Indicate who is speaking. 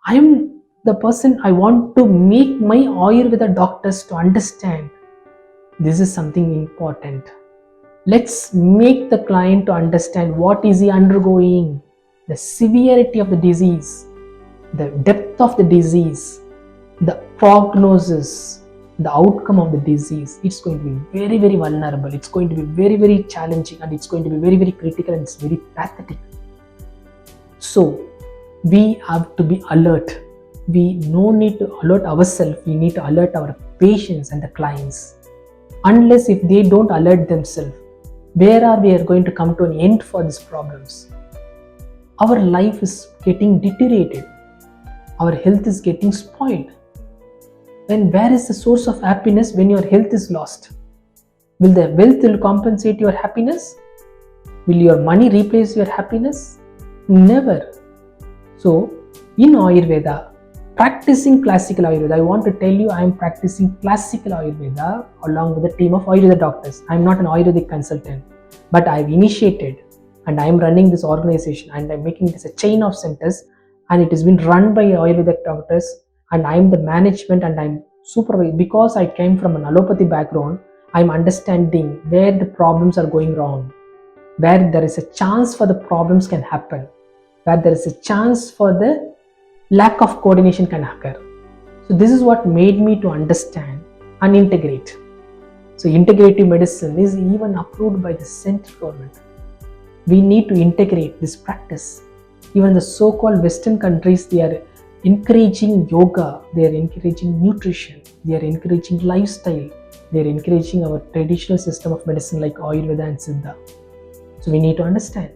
Speaker 1: I am the person, I want to make my Ayurveda doctors to understand this is something important. Let's make the client to understand what is he undergoing, the severity of the disease, the depth of the disease, the prognosis, the outcome of the disease. It's going to be very, very vulnerable. It's going to be very, very challenging, and it's going to be very, very critical, and it's very pathetic. So we have to be alert. We no need to alert ourselves. We need to alert our patients and the clients. Unless if they don't alert themselves, where are we going to come to an end for these problems? Our life is getting deteriorated. Our health is getting spoiled. Then where is the source of happiness when your health is lost? Will the wealth compensate your happiness? Will your money replace your happiness? Never. So in Ayurveda, practicing classical Ayurveda, I want to tell you I am practicing classical Ayurveda along with a team of Ayurveda doctors. I am not an Ayurvedic consultant, but I have initiated and I am running this organization, and I am making this a chain of centers, and it has been run by Ayurvedic doctors, and I am the management and I am supervising. Because I came from an allopathy background, I am understanding where the problems are going wrong, where there is a chance for the problems can happen, where there is a chance for the lack of coordination can occur. So this is what made me to understand and integrate. So integrative medicine is even approved by the central government. We need to integrate this practice. Even the so-called Western countries, they are encouraging yoga, they are encouraging nutrition, they are encouraging lifestyle, they are encouraging our traditional system of medicine like Ayurveda and Siddha. So we need to understand.